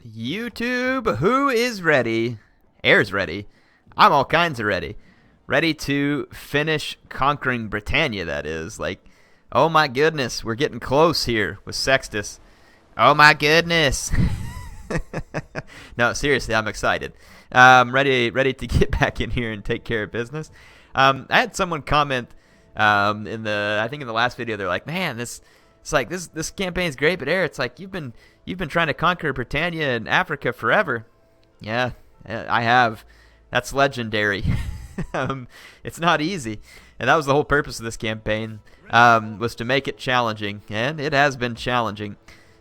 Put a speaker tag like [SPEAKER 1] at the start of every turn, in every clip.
[SPEAKER 1] YouTube, who is ready? Air's ready. I'm all kinds of ready. Ready to finish conquering Britannia, that is. Like, oh my goodness, we're getting close here with Sextus. Oh my goodness. No, seriously, I'm excited. Ready to get back in here and take care of business. I had someone comment in the last video. They're like, man, this campaign's great, but Air, it's like you've been trying to conquer Britannia and Africa forever. Yeah, I have. That's legendary. It's not easy, and that was the whole purpose of this campaign, was to make it challenging, and it has been challenging.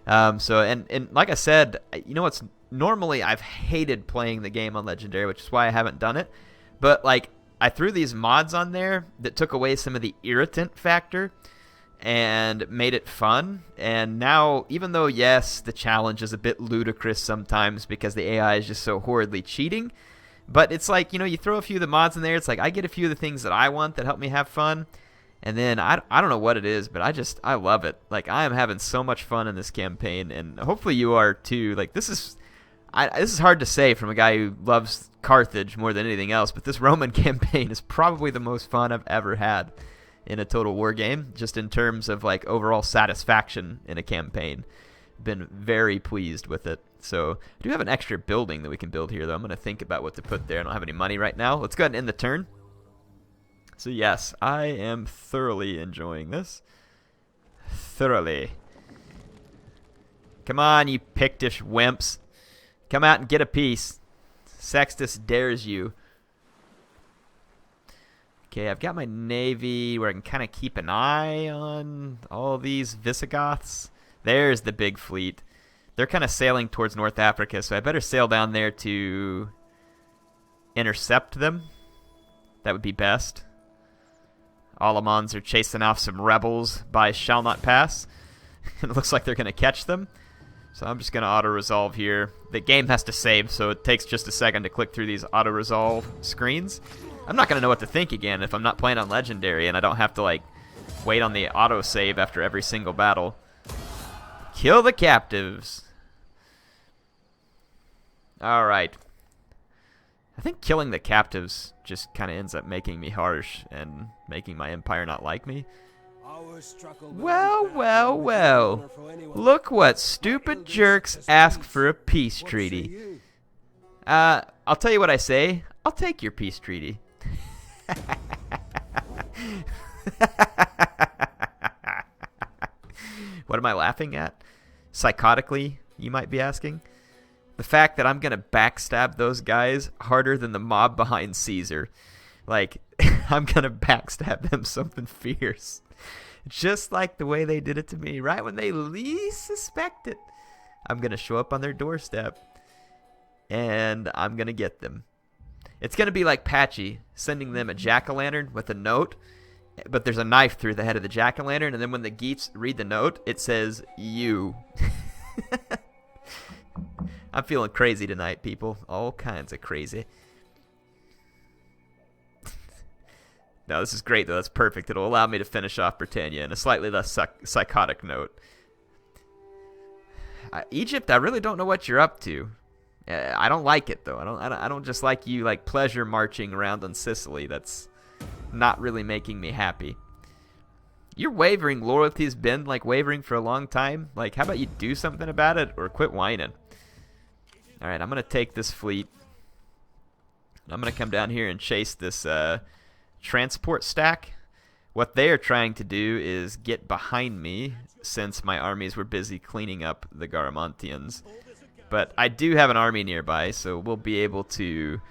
[SPEAKER 1] And like I said, you know what's normally I've hated playing the game on legendary, which is why I haven't done it. But like I threw these mods on there that took away some of the irritant factor and made it fun. And now, even though yes, the challenge is a bit ludicrous sometimes because the AI is just so horridly cheating, but it's like, you know, you throw a few of the mods in there, it's like I get a few of the things that I want that help me have fun. And then I don't know what it is, but I love it. Like, I am having so much fun in this campaign, and hopefully you are too. Like, this is hard to say from a guy who loves Carthage more than anything else, but this Roman campaign is probably the most fun I've ever had in a Total War game, just in terms of like overall satisfaction in a campaign. Been very pleased with it. So I do have an extra building that we can build here, though. I'm going to think about what to put there. I don't have any money right now. Let's go ahead and end the turn. So yes, I am thoroughly enjoying this. Thoroughly. Come on, you Pictish wimps. Come out and get a piece. Sextus dares you. Okay, I've got my navy where I can kind of keep an eye on all these Visigoths. There's the big fleet. They're kind of sailing towards North Africa, so I better sail down there to intercept them. That would be best. Alamans are chasing off some rebels by Shall Not Pass. It looks like they're going to catch them. So I'm just going to auto-resolve here. The game has to save, so it takes just a second to click through these auto-resolve screens. I'm not going to know what to think again if I'm not playing on Legendary and I don't have to like wait on the auto-save after every single battle. Kill the captives. Alright. I think killing the captives just kind of ends up making me harsh and making my empire not like me. Well, well, well. Look what stupid jerks ask for a peace treaty. I'll tell you what I say. I'll take your peace treaty. What am I laughing at? Psychotically, you might be asking. The fact that I'm going to backstab those guys harder than the mob behind Caesar. Like, I'm going to backstab them something fierce. Just like the way they did it to me, right when they least suspect it. I'm going to show up on their doorstep, and I'm going to get them. It's going to be like Patchy sending them a jack-o'-lantern with a note, but there's a knife through the head of the jack-o'-lantern, and then when the geets read the note, it says, you. I'm feeling crazy tonight, people. All kinds of crazy. No, this is great, though. That's perfect. It'll allow me to finish off Britannia in a slightly less psychotic note. Egypt, I really don't know what you're up to. I don't like it, though. I don't just like you like pleasure marching around on Sicily. That's not really making me happy. Your wavering loyalty has been like wavering for a long time. Like, how about you do something about it or quit whining? All right, I'm gonna take this fleet. I'm gonna come down here and chase this transport stack. What they are trying to do is get behind me since my armies were busy cleaning up the Garamantians. But I do have an army nearby, so we'll be able to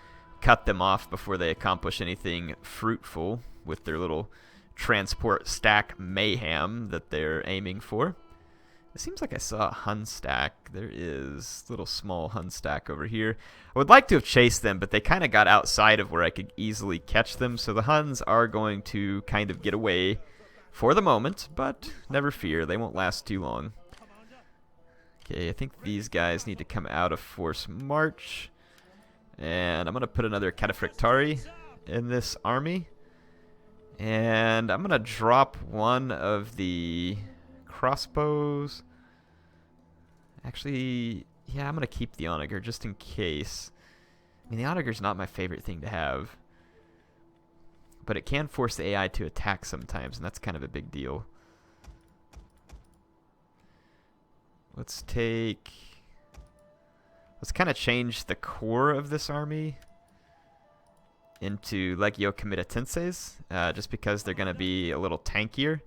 [SPEAKER 1] cut them off before they accomplish anything fruitful with their little transport stack mayhem that they're aiming for. It seems like I saw a Hun stack. There is a little small Hun stack over here. I would like to have chased them, but they kind of got outside of where I could easily catch them. So the Huns are going to kind of get away for the moment, but never fear. They won't last too long. Okay, I think these guys need to come out of force march. And I'm going to put another Cataphractari in this army. And I'm going to drop one of the crossbows. Actually, Yeah, I'm going to keep the onager just in case. I mean, the onager's not my favorite thing to have. But it can force the AI to attack sometimes, and that's kind of a big deal. Let's kind of change the core of this army into Legio Comitatenses, just because they're going to be a little tankier.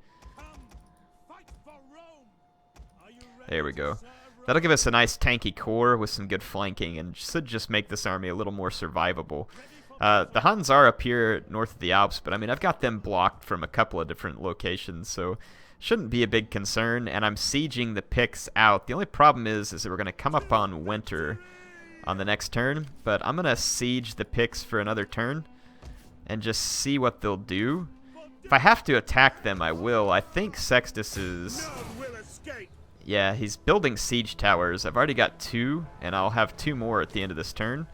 [SPEAKER 1] There we go. That'll give us a nice tanky core with some good flanking, and should just make this army a little more survivable. The Huns are up here north of the Alps, but I mean, I've got them blocked from a couple of different locations, so shouldn't be a big concern. And I'm sieging the Picts out. The only problem is that we're going to come up on winter on the next turn, but I'm going to siege the Picts for another turn and just see what they'll do. If I have to attack them, I will. I think Sextus is... Yeah, he's building siege towers. I've already got 2, and I'll have 2 more at the end of this turn.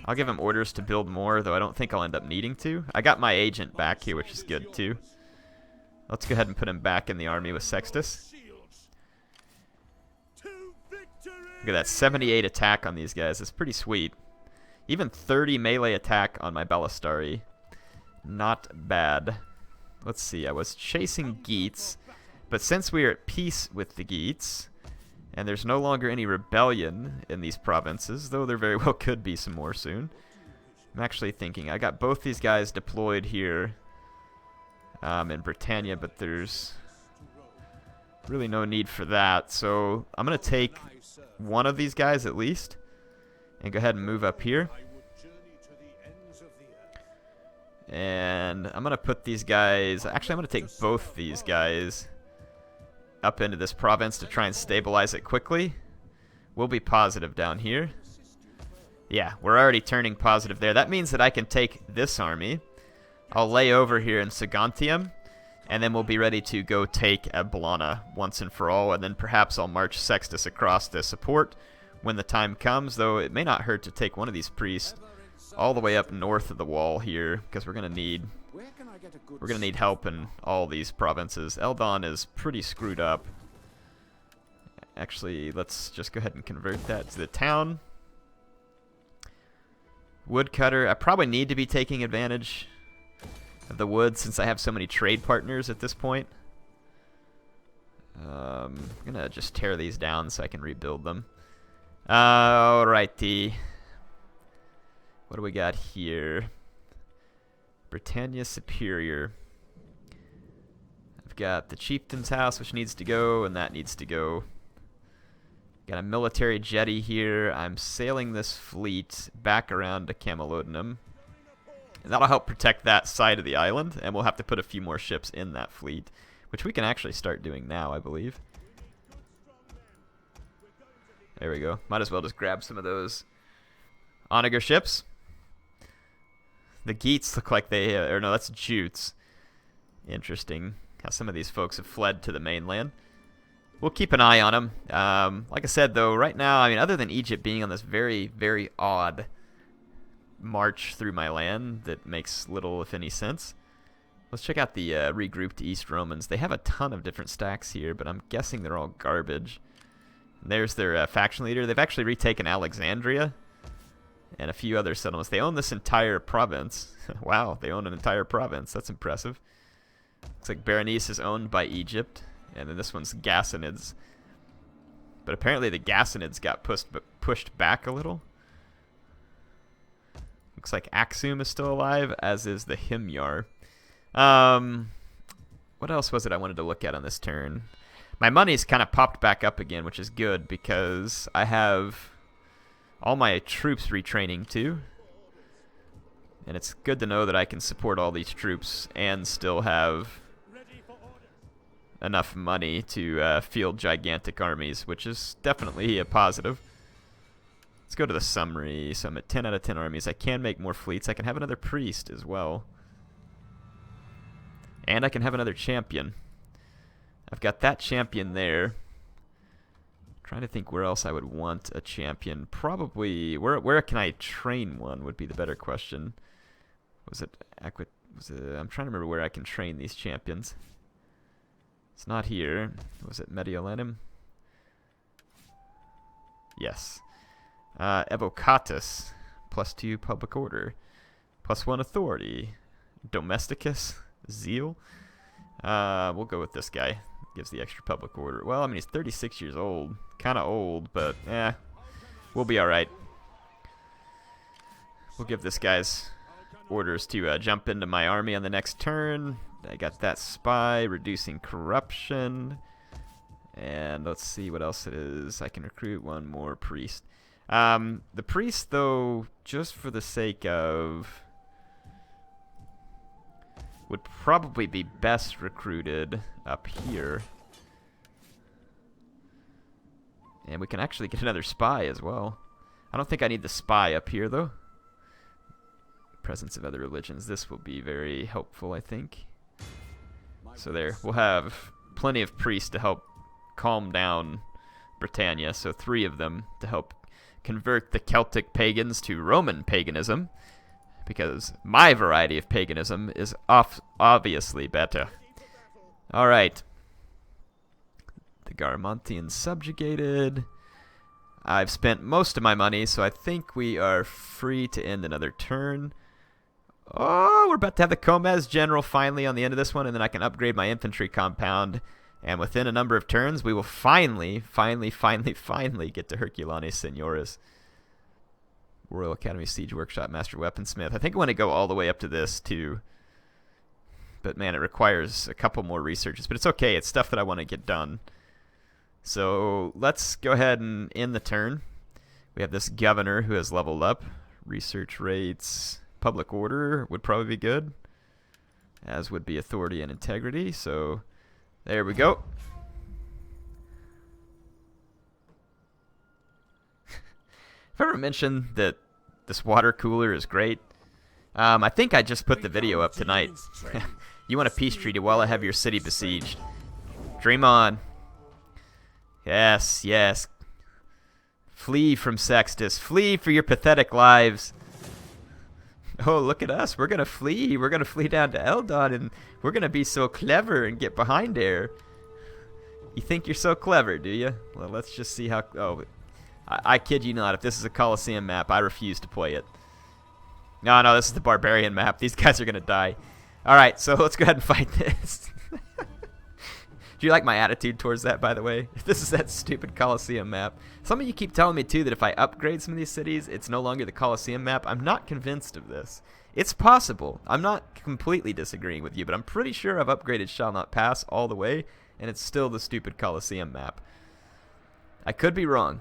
[SPEAKER 1] I'll give him orders to build more, though I don't think I'll end up needing to. I got my agent back here, which is good, too. Let's go ahead and put him back in the army with Sextus. Look at that, 78 attack on these guys. It's pretty sweet. Even 30 melee attack on my Ballistari. Not bad. Let's see, I was chasing Geats, but since we are at peace with the Geats, and there's no longer any rebellion in these provinces, though there very well could be some more soon. I'm actually thinking, I got both these guys deployed here in Britannia, but there's really no need for that. So I'm going to take one of these guys at least and go ahead and move up here. And I'm going to put these guys, actually I'm going to take both these guys up into this province to try and stabilize it quickly. We'll be positive down here. Yeah, we're already turning positive there. That means that I can take this army. I'll lay over here in Saguntium, and then we'll be ready to go take Ablana once and for all, and then perhaps I'll march Sextus across to support when the time comes, though it may not hurt to take one of these priests all the way up north of the wall here, because we're going to need help in all these provinces. Eildon is pretty screwed up. Actually, let's just go ahead and convert that to the town. Woodcutter, I probably need to be taking advantage of the wood since I have so many trade partners at this point. I'm going to just tear these down so I can rebuild them. Alrighty. What do we got here? Britannia Superior. I've got the Chieftain's House, which needs to go, and that needs to go. Got a military jetty here. I'm sailing this fleet back around to Camalodunum. And that'll help protect that side of the island, and we'll have to put a few more ships in that fleet, which we can actually start doing now, I believe. There we go. Might as well just grab some of those onager ships. The Geats look like they... or no, that's Jutes. Interesting how some of these folks have fled to the mainland. We'll keep an eye on them. Like I said, though, right now, I mean, other than Egypt being on this very, very odd march through my land that makes little, if any, sense. Let's check out the regrouped East Romans. They have a ton of different stacks here, but I'm guessing they're all garbage. And there's their faction leader. They've actually retaken Alexandria and a few other settlements. They own this entire province. Wow, they own an entire province. That's impressive. Looks like Berenice is owned by Egypt, and then this one's Gassanids. But apparently the Gassanids got pushed back a little. Looks like Axum is still alive, as is the Himyar. What else was it I wanted to look at on this turn? My money's kind of popped back up again, which is good because I have all my troops retraining too. And it's good to know that I can support all these troops and still have enough money to field gigantic armies, which is definitely a positive. Let's go to the summary. So I'm at 10 out of 10 armies. I can make more fleets. I can have another priest as well. And I can have another champion. I've got that champion there. Trying to think where else I would want a champion. Probably, where can I train one would be the better question. I'm trying to remember where I can train these champions. It's not here. Was it Mediolanum? Yes. Evocatus, +2 public order, +1 authority. Domesticus, zeal. We'll go with this guy. Gives the extra public order. Well, I mean, he's 36 years old. Kind of old, but we'll be all right. We'll give this guy's orders to jump into my army on the next turn. I got that spy, reducing corruption. And let's see what else it is. I can recruit one more priest. The priest, though, just for the sake of... would probably be best recruited up here. And we can actually get another spy as well. I don't think I need the spy up here, though. Presence of other religions. This will be very helpful, I think. So there. We'll have plenty of priests to help calm down Britannia. So 3 of them to help convert the Celtic pagans to Roman paganism. Because my variety of paganism is obviously better. Alright. The Garamantians subjugated. I've spent most of my money, so I think we are free to end another turn. Oh, we're about to have the Comez General finally on the end of this one, and then I can upgrade my infantry compound. And within a number of turns, we will finally get to Herculanus Senioris. Royal Academy Siege Workshop Master Weaponsmith. I think I want to go all the way up to this too. But man, it requires a couple more researches. But it's okay. It's stuff that I want to get done. So let's go ahead and end the turn. We have this governor who has leveled up. Research rates, public order would probably be good. As would be authority and integrity. So there we go. If I ever mentioned that this water cooler is great, I think I just put the video up tonight. You want a peace treaty while I have your city besieged. Dream on. Yes, yes. Flee from Sextus. Flee for your pathetic lives. Oh, look at us. We're going to flee. We're going to flee down to Eildon, and we're going to be so clever and get behind there. You think you're so clever, do you? Well, let's just see how... Oh, I kid you not. If this is a Colosseum map, I refuse to play it. No, this is the Barbarian map. These guys are going to die. Alright, so let's go ahead and fight this. Do you like my attitude towards that, by the way? This is that stupid Colosseum map. Some of you keep telling me, too, that if I upgrade some of these cities, it's no longer the Colosseum map. I'm not convinced of this. It's possible. I'm not completely disagreeing with you, but I'm pretty sure I've upgraded Shall Not Pass all the way, and it's still the stupid Colosseum map. I could be wrong.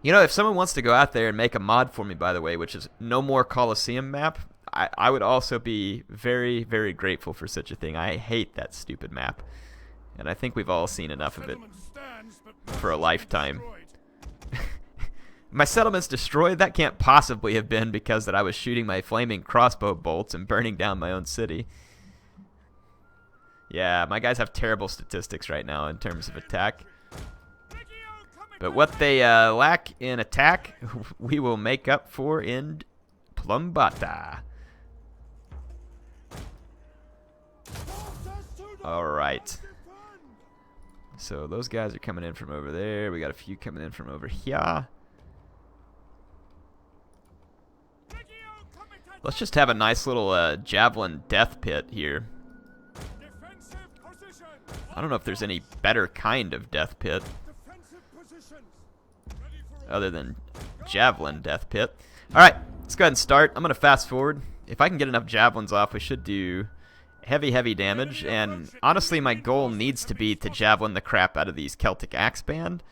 [SPEAKER 1] You know, if someone wants to go out there and make a mod for me, by the way, which is no more Colosseum map, I would also be very, very grateful for such a thing. I hate that stupid map. And I think we've all seen enough of it for a lifetime. My settlement's destroyed? That can't possibly have been because that I was shooting my flaming crossbow bolts and burning down my own city. Yeah, my guys have terrible statistics right now in terms of attack. But what they lack in attack, we will make up for in Plumbata. Alright. So those guys are coming in from over there. We got a few coming in from over here. Let's just have a nice little javelin death pit here. I don't know if there's any better kind of death pit other than javelin death pit. Alright, let's go ahead and start. I'm going to fast forward. If I can get enough javelins off, we should do heavy damage. And honestly, my goal needs to be to javelin the crap out of these Celtic Axe Band.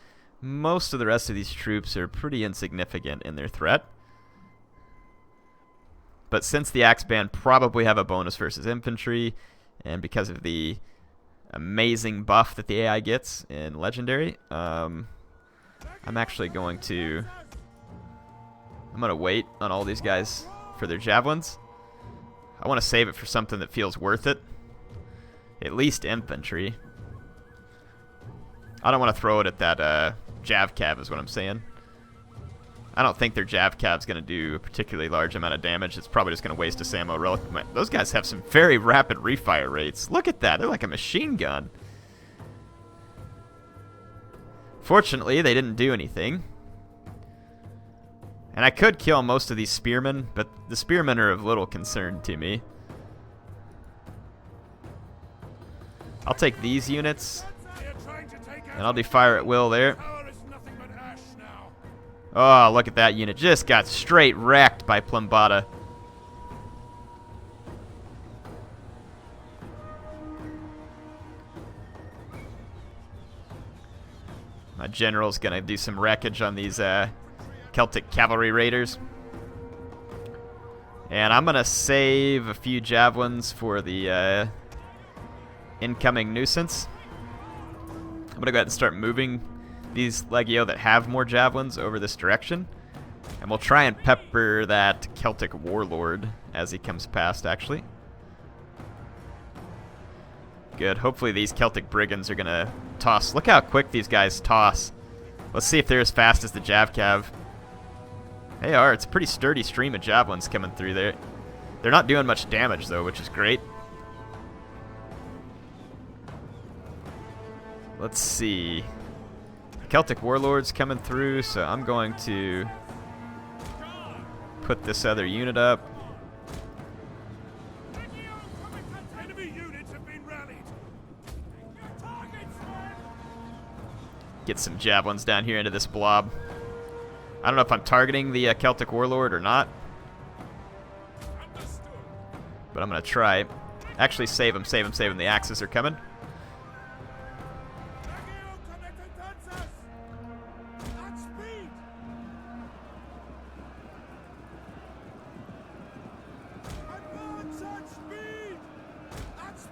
[SPEAKER 1] Most of the rest of these troops are pretty insignificant in their threat. But since the Axe Band probably have a bonus versus infantry, and because of the amazing buff that the AI gets in Legendary, I'm actually going to... I'm going to wait on all these guys for their javelins. I want to save it for something that feels worth it. At least infantry. I don't want to throw it at that Jav Cav is what I'm saying. I don't think their Jav Cav's going to do a particularly large amount of damage. It's probably just going to waste a ammo relic. Those guys have some very rapid refire rates. Look at that. They're like a machine gun. Fortunately, they didn't do anything. And I could kill most of these spearmen, but the spearmen are of little concern to me. I'll take these units, and I'll do fire at will there. Oh, look at that unit. Just got straight wrecked by Plumbata. My general's going to do some wreckage on these Celtic cavalry raiders. And I'm going to save a few javelins for the incoming nuisance. I'm going to go ahead and start moving these Legio that have more javelins over this direction. And we'll try and pepper that Celtic warlord as he comes past, actually. Good. Hopefully these Celtic brigands are going to toss. Look how quick these guys toss. Let's see if they're as fast as the Javcav. They are. It's a pretty sturdy stream of javelins coming through there. They're not doing much damage, though, which is great. Let's see. Celtic warlord's coming through, so I'm going to put this other unit up. Get some javelins down here into this blob. I don't know if I'm targeting the Celtic warlord or not, but I'm going to try. Actually, save him, save him, save him. The axes are coming.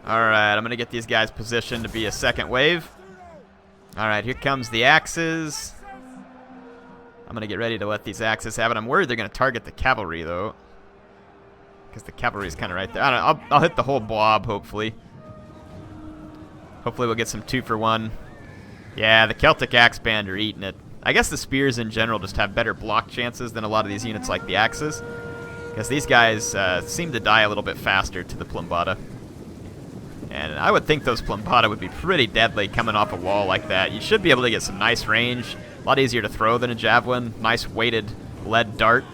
[SPEAKER 1] Alright, I'm going to get these guys positioned to be a second wave. Alright, here comes the axes. I'm going to get ready to let these axes have it. I'm worried they're going to target the cavalry, though, because the cavalry is kind of right there. I don't know, I'll hit the whole blob, hopefully. Hopefully we'll get some 2-for-1. Yeah, the Celtic axe band are eating it. I guess the spears in general just have better block chances than a lot of these units like the axes, because these guys seem to die a little bit faster to the Plumbata. And I would think those Plumbata would be pretty deadly coming off a wall like that. You should be able to get some nice range. A lot easier to throw than a javelin. Nice weighted lead dart.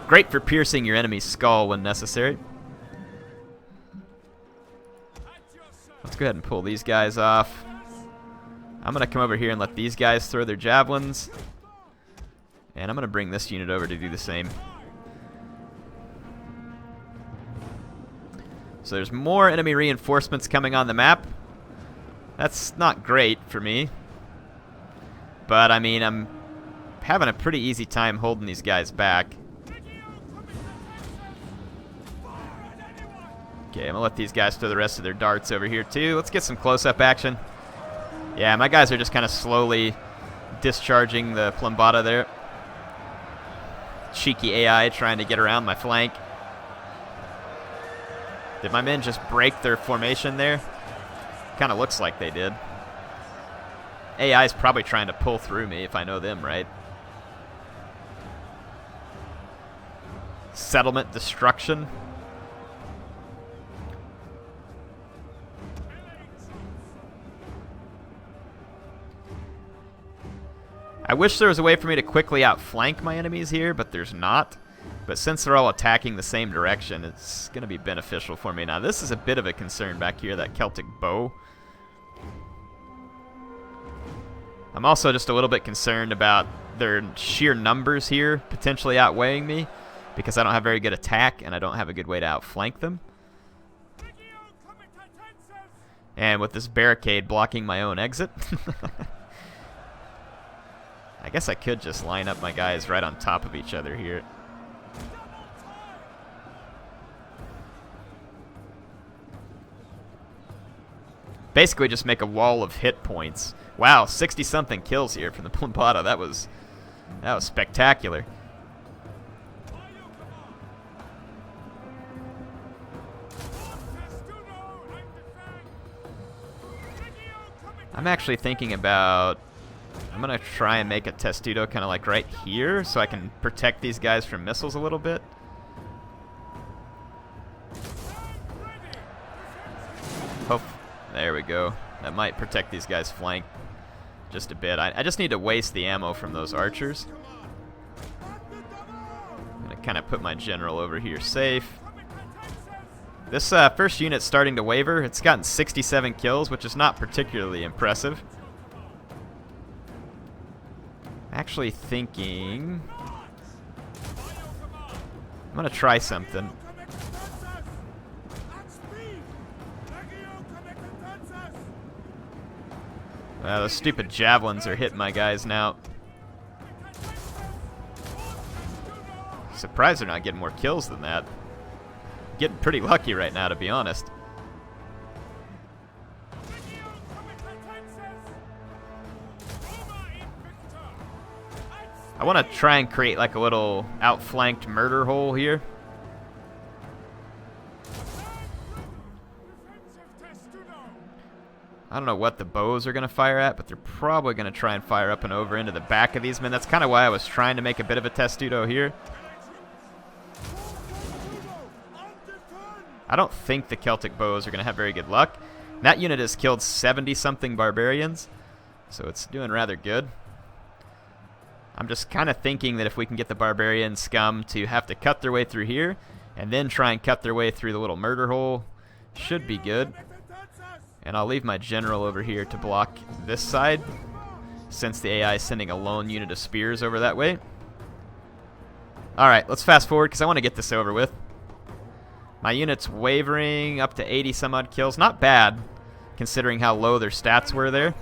[SPEAKER 1] Great for piercing your enemy's skull when necessary. Let's go ahead and pull these guys off. I'm going to come over here and let these guys throw their javelins. And I'm going to bring this unit over to do the same. So there's more enemy reinforcements coming on the map. That's not great for me. But, I mean, I'm having a pretty easy time holding these guys back. Okay, I'm going to let these guys throw the rest of their darts over here, too. Let's get some close-up action. Yeah, my guys are just kind of slowly discharging the Plumbata there. Cheeky AI trying to get around my flank. Did my men just break their formation there? Kind of looks like they did. AI is probably trying to pull through me if I know them right. Settlement destruction. I wish there was a way for me to quickly outflank my enemies here, but there's not. But since they're all attacking the same direction, it's going to be beneficial for me. Now, this is a bit of a concern back here, that Celtic bow. I'm also just a little bit concerned about their sheer numbers here potentially outweighing me, because I don't have very good attack and I don't have a good way to outflank them. And with this barricade blocking my own exit, I guess I could just line up my guys right on top of each other here. Basically just make a wall of hit points. Wow, 60-something kills here from the Plumbata. That was spectacular. I'm actually thinking about... I'm going to try and make a testudo kind of like right here so I can protect these guys from missiles a little bit. There we go. That might protect these guys' flank just a bit. I just need to waste the ammo from those archers. kind of put my general over here safe. This first unit's starting to waver. It's gotten 67 kills, which is not particularly impressive. Actually thinking I'm gonna try something. Those stupid javelins are hitting my guys now. Surprised they're not getting more kills than that. Getting pretty lucky right now, to be honest. I want to try and create like a little outflanked murder hole here. I don't know what the bows are going to fire at, but they're probably going to try and fire up and over into the back of these men. That's kind of why I was trying to make a bit of a testudo here. I don't think the Celtic bows are going to have very good luck. That unit has killed 70-something barbarians, so it's doing rather good. I'm just kind of thinking that if we can get the barbarian scum to have to cut their way through here and then try and cut their way through the little murder hole, should be good. And I'll leave my general over here to block this side, since the AI is sending a lone unit of spears over that way. Alright, let's fast forward because I want to get this over with. My unit's wavering up to 80 some odd kills. Not bad, considering how low their stats were there.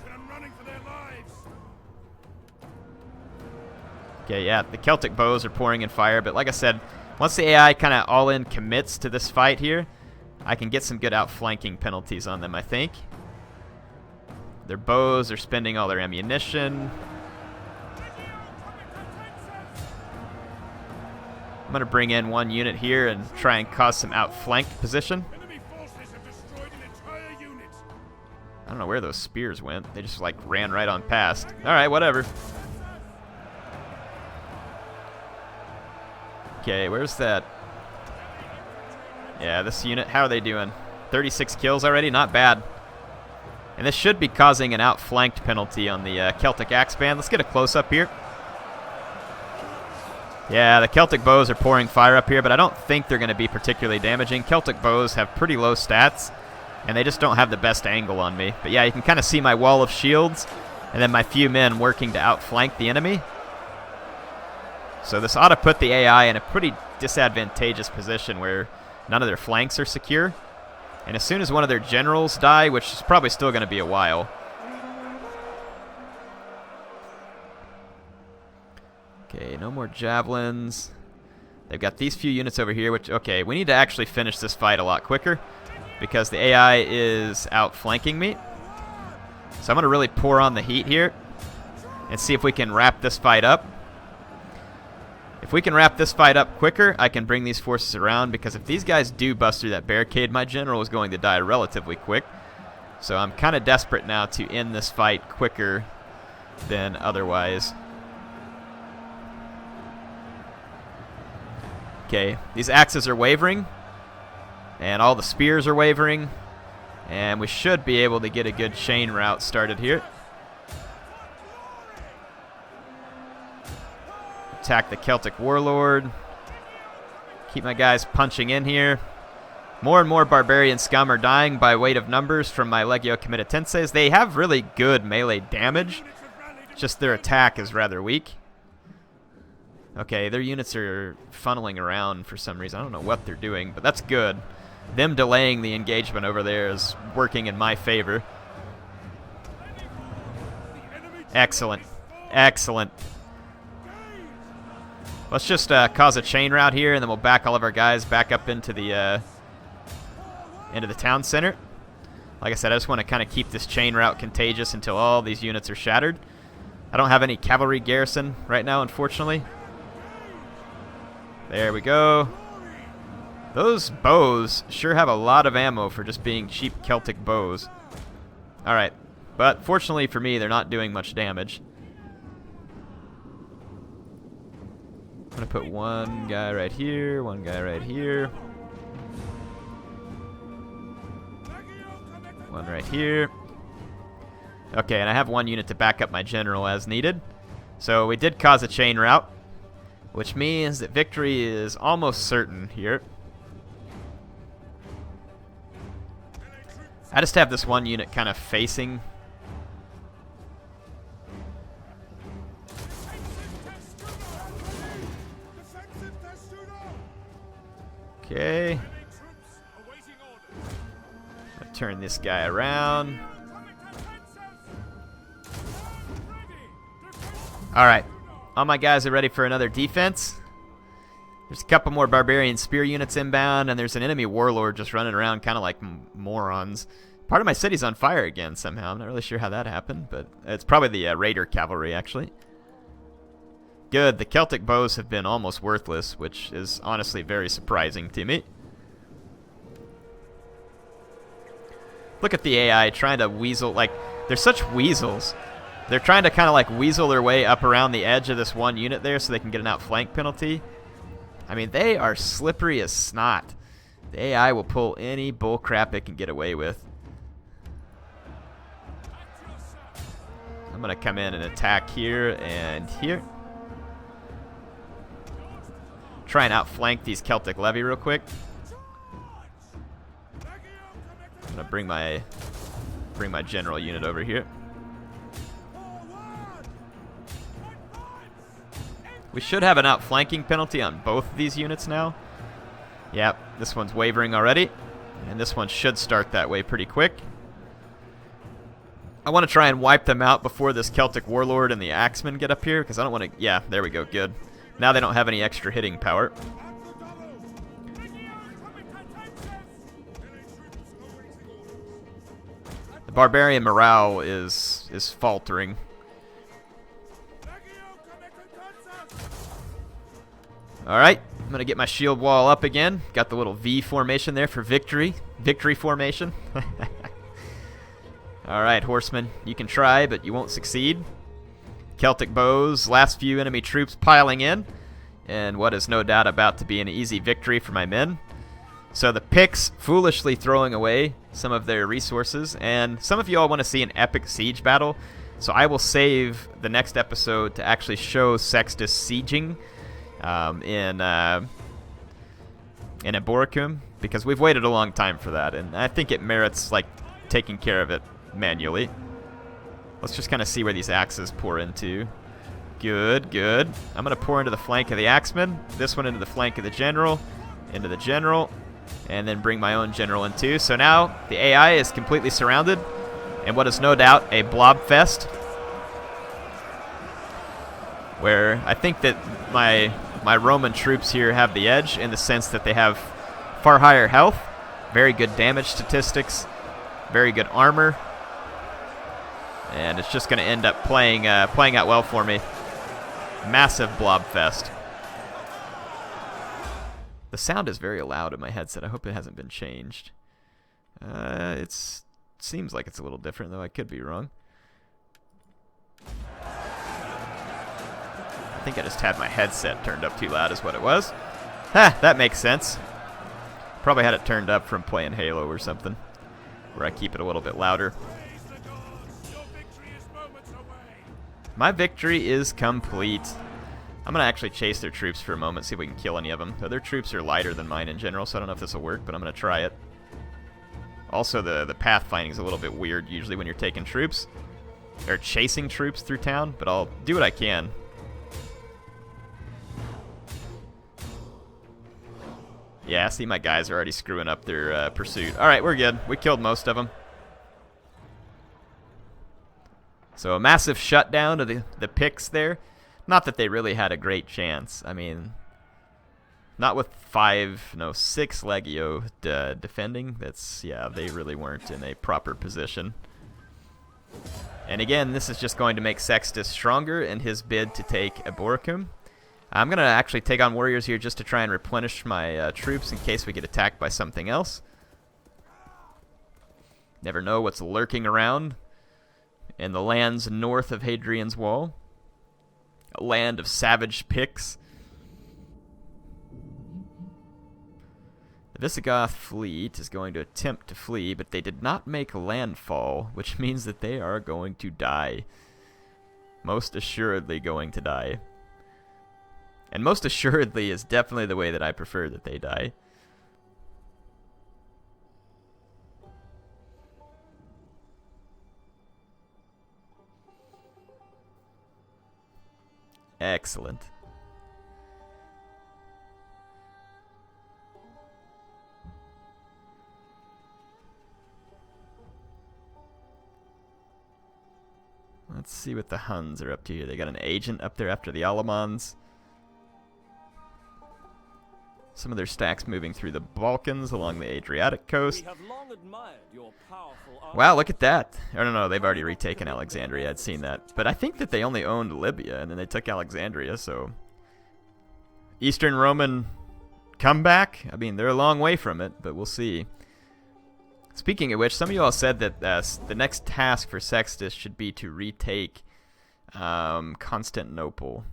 [SPEAKER 1] Okay, yeah, the Celtic bows are pouring in fire, but like I said, once the AI kind of all-in commits to this fight here, I can get some good outflanking penalties on them, I think. Their bows are spending all their ammunition. I'm going to bring in one unit here and try and cause some outflanked position. I don't know where those spears went. They just like ran right on past. Alright, whatever. Okay, where's that? Yeah, this unit, how are they doing? 36 kills already? Not bad. And this should be causing an outflanked penalty on the Celtic axe band. Let's get a close-up here. Yeah, the Celtic bows are pouring fire up here, but I don't think they're going to be particularly damaging. Celtic bows have pretty low stats, and they just don't have the best angle on me. But yeah, you can kind of see my wall of shields, and then my few men working to outflank the enemy. So this ought to put the AI in a pretty disadvantageous position where none of their flanks are secure. And as soon as one of their generals die, which is probably still going to be a while. Okay, no more javelins. They've got these few units over here, which, okay, we need to actually finish this fight a lot quicker because the AI is outflanking me. So I'm going to really pour on the heat here and see if we can wrap this fight up. If we can wrap this fight up quicker, I can bring these forces around, because if these guys do bust through that barricade, my general is going to die relatively quick. So I'm kind of desperate now to end this fight quicker than otherwise. Okay, these axes are wavering, and all the spears are wavering, and we should be able to get a good chain route started here. Attack the Celtic warlord. Keep my guys punching in here. More and more barbarian scum are dying by weight of numbers from my Legio Comitatenses. They have really good melee damage, just their attack is rather weak. Okay, their units are funneling around for some reason. I don't know what they're doing, but that's good. Them delaying the engagement over there is working in my favor. Excellent. Excellent. Let's just cause a chain route here, and then we'll back all of our guys back up into the town center. Like I said, I just want to kind of keep this chain route contagious until all these units are shattered. I don't have any cavalry garrison right now, unfortunately. There we go. Those bows sure have a lot of ammo for just being cheap Celtic bows. Alright, but fortunately for me, they're not doing much damage. I'm going to put one guy right here, one guy right here. One right here. Okay, and I have one unit to back up my general as needed. So we did cause a chain route. which means that victory is almost certain here. I just have this one unit kind of facing. Okay. I'll turn this guy around. Alright. All my guys are ready for another defense. There's a couple more barbarian spear units inbound, and there's an enemy warlord just running around kind of like morons. Part of my city's on fire again somehow. I'm not really sure how that happened, but it's probably the raider cavalry, actually. Good. The Celtic bows have been almost worthless, which is honestly very surprising to me. Look at the AI trying to weasel. Like, they're such weasels. They're trying to kind of like weasel their way up around the edge of this one unit there so they can get an outflank penalty. I mean, they are slippery as snot. The AI will pull any bullcrap it can get away with. I'm going to come in and attack here and here. Try and outflank these Celtic levy real quick. I'm going to bring my general unit over here. We should have an outflanking penalty on both of these units now. Yep, this one's wavering already. And this one should start that way pretty quick. I want to try and wipe them out before this Celtic warlord and the axemen get up here, because I don't want to... Yeah, there we go, good. Now they don't have any extra hitting power. The barbarian morale is faltering. Alright, I'm going to get my shield wall up again. Got the little V formation there for victory. Victory formation. Alright, horsemen, you can try, but you won't succeed. Celtic bows, last few enemy troops piling in, and what is no doubt about to be an easy victory for my men. So the Picts foolishly throwing away some of their resources, and some of you all want to see an epic siege battle, so I will save the next episode to actually show Sextus sieging in Eboracum, because we've waited a long time for that, and I think it merits like taking care of it manually. Let's just kind of see where these axes pour into. Good, good. I'm going to pour into the flank of the axemen, this one into the flank of the general, and then bring my own general in too. So now the AI is completely surrounded, and what is no doubt a blob fest, where I think that my Roman troops here have the edge in the sense that they have far higher health, very good damage statistics, very good armor, and it's just going to end up playing out well for me. Massive blob fest. The sound is very loud in my headset. I hope it hasn't been changed. It seems like it's a little different, though I could be wrong. I think I just had my headset turned up too loud is what it was. Ha, that makes sense. Probably had it turned up from playing Halo or something, where I keep it a little bit louder. My victory is complete. I'm going to actually chase their troops for a moment, see if we can kill any of them. Their troops are lighter than mine in general, so I don't know if this will work, but I'm going to try it. Also, the pathfinding is a little bit weird usually when you're taking troops, or chasing troops through town, but I'll do what I can. Yeah, I see my guys are already screwing up their pursuit. Alright, we're good. We killed most of them. So a massive shutdown of the Picts there. Not that they really had a great chance. I mean, not with 6 Legio defending. Yeah, they really weren't in a proper position. And again, this is just going to make Sextus stronger in his bid to take Eboracum. I'm going to actually take on warriors here just to try and replenish my troops in case we get attacked by something else. Never know what's lurking around in the lands north of Hadrian's Wall. A land of savage Picts. The Visigoth fleet is going to attempt to flee, but they did not make landfall, which means that they are going to die. Most assuredly going to die. And most assuredly is definitely the way that I prefer that they die. Excellent. Let's see what the Huns are up to here. They got an agent up there after the Alamans. Some of their stacks moving through the Balkans along the Adriatic coast. Wow, look at that. I don't know, they've already retaken Alexandria. I'd seen that. But I think that they only owned Libya, and then they took Alexandria, so... Eastern Roman comeback? I mean, they're a long way from it, but we'll see. Speaking of which, some of you all said that the next task for Sextus should be to retake Constantinople.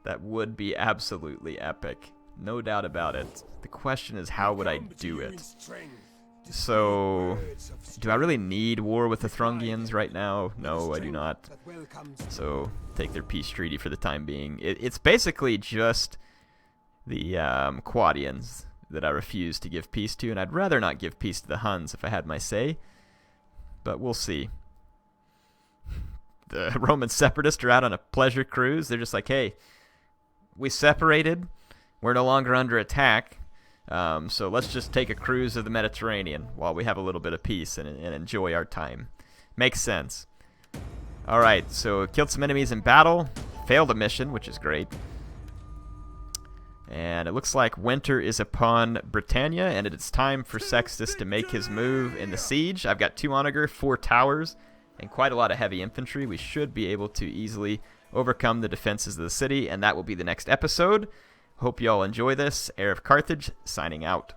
[SPEAKER 1] That would be absolutely epic. No doubt about it. The question is, how would I do it? So, do I really need war with the Thrungians right now? No, I do not. So, take their peace treaty for the time being. It's basically just the Quadians that I refuse to give peace to, and I'd rather not give peace to the Huns if I had my say. But we'll see. The Roman separatists are out on a pleasure cruise. They're just like, hey, we separated. We're no longer under attack. So let's just take a cruise of the Mediterranean while we have a little bit of peace and enjoy our time. Makes sense. Alright, so killed some enemies in battle. Failed a mission, which is great. And it looks like winter is upon Britannia, and it's time for Sextus to make his move in the siege. I've got 2 onager, 4 towers, and quite a lot of heavy infantry. We should be able to easily overcome the defenses of the city, and that will be the next episode. Hope you all enjoy this. HeirofCarthage, signing out.